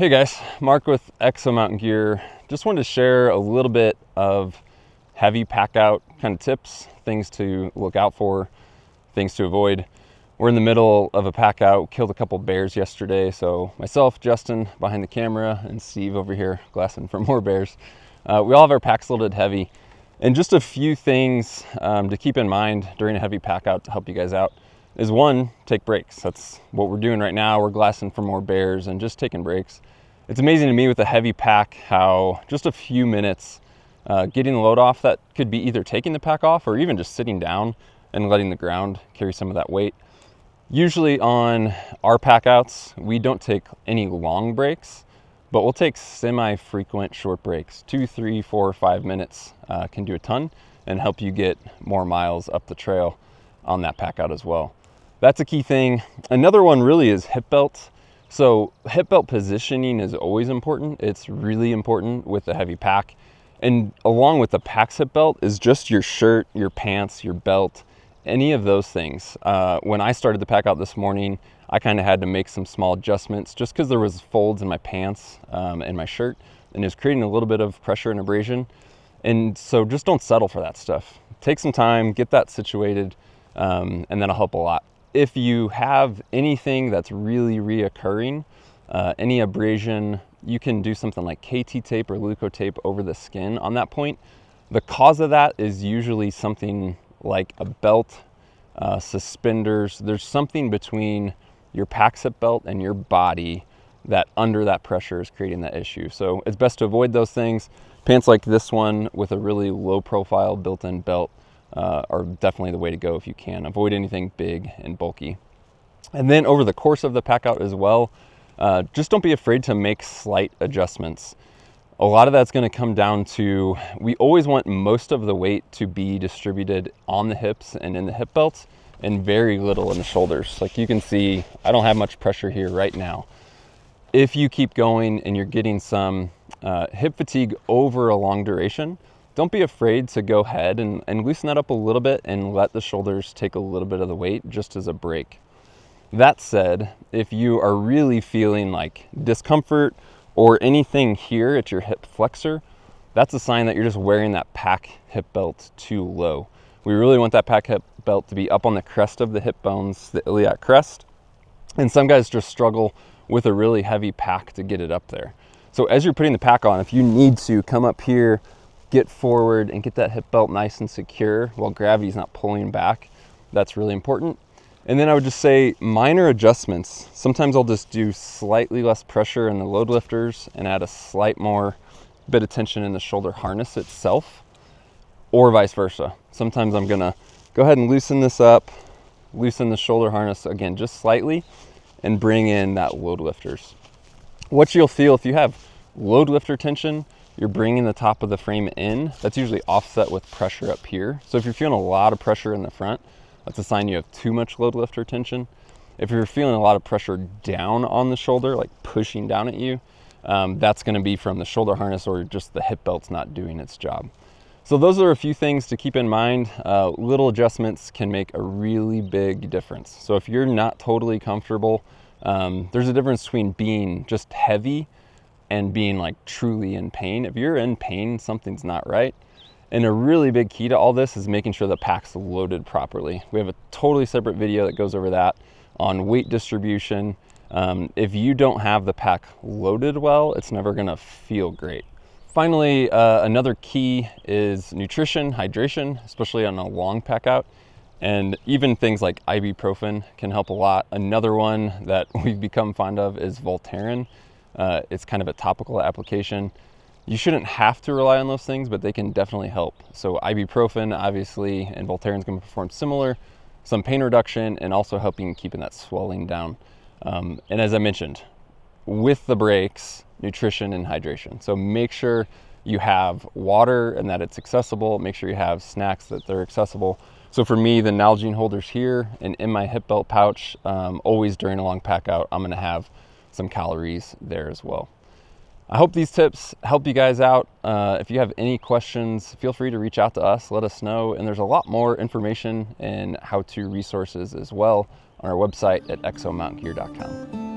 Hey guys, Mark with Exo Mtn Gear. Just wanted to share a little bit of heavy pack out kind of tips, things to look out for, things to avoid. We're in the middle of a pack out, killed a couple bears yesterday. So myself, Justin behind the camera, and Steve over here glassing for more bears. We all have our packs loaded heavy. And just a few things to keep in mind during a heavy pack out to help you guys out is one, take breaks. That's what we're doing right now. We're glassing for more bears and just taking breaks. It's amazing to me with a heavy pack how just a few minutes getting the load off, that could be either taking the pack off or even just sitting down and letting the ground carry some of that weight. Usually on our pack outs, we don't take any long breaks, but we'll take semi-frequent short breaks. 2, 3, 4, 5 minutes can do a ton and help you get more miles up the trail on that pack out as well. That's a key thing. Another one really is hip belt. So hip belt positioning is always important. It's really important with the heavy pack. And along with the pack's hip belt is just your shirt, your pants, your belt, any of those things. When I started the pack out this morning, I kind of had to make some small adjustments just because there was folds in my pants and my shirt, and it was creating a little bit of pressure and abrasion. And so just don't settle for that stuff. Take some time, get that situated, and that'll help a lot. If you have anything that's really reoccurring, any abrasion, you can do something like KT tape or Leuko tape over the skin on that point. The cause of that is usually something like a belt, suspenders. There's something between your pack zip belt and your body that under that pressure is creating that issue. So it's best to avoid those things. Pants like this one with a really low profile built-in belt are definitely the way to go if you can. Avoid anything big and bulky. And then over the course of the pack out as well, just don't be afraid to make slight adjustments. A lot of that's going to come down to, we always want most of the weight to be distributed on the hips and in the hip belts and very little in the shoulders. Like you can see, I don't have much pressure here right now. If you keep going and you're getting some hip fatigue over a long duration, don't be afraid to go ahead and loosen that up a little bit and let the shoulders take a little bit of the weight just as a break. That said, if you are really feeling like discomfort or anything here at your hip flexor, that's a sign that you're just wearing that pack hip belt too low. We really want that pack hip belt to be up on the crest of the hip bones, the iliac crest. And some guys just struggle with a really heavy pack to get it up there. So as you're putting the pack on, if you need to come up here, get forward and get that hip belt nice and secure while gravity's not pulling back, that's really important. And then I would just say minor adjustments. Sometimes I'll just do slightly less pressure in the load lifters and add a slight more bit of tension in the shoulder harness itself, or vice versa. Sometimes I'm gonna go ahead and loosen this up, loosen the shoulder harness again just slightly, and bring in that load lifters. What you'll feel if you have load lifter tension, you're bringing the top of the frame in. That's usually offset with pressure up here. So if you're feeling a lot of pressure in the front, that's a sign you have too much load lifter tension. If you're feeling a lot of pressure down on the shoulder, like pushing down at you, that's gonna be from the shoulder harness or just the hip belt's not doing its job. So those are a few things to keep in mind. Little adjustments can make a really big difference. So if you're not totally comfortable, there's a difference between being just heavy and being like truly in pain. If you're in pain, something's not right. And a really big key to all this is making sure the pack's loaded properly. We have a totally separate video that goes over that on weight distribution. If you don't have the pack loaded well, it's never gonna feel great. Finally, another key is nutrition, hydration, especially on a long pack out. And even things like ibuprofen can help a lot. Another one that we've become fond of is Voltaren. It's kind of a topical application. You shouldn't have to rely on those things, but they can definitely help. So ibuprofen, obviously, and Voltaren is going to perform similar, some pain reduction, and also helping keeping that swelling down. And as I mentioned, with the breaks, nutrition and hydration. So make sure you have water and that it's accessible. Make sure you have snacks that they're accessible. So for me, the Nalgene holders here and in my hip belt pouch, always during a long pack out, I'm going to have some calories there as well. I hope these tips help you guys out. If you have any questions, feel free to reach out to us, let us know. And there's a lot more information and how-to resources as well on our website at exomtngear.com.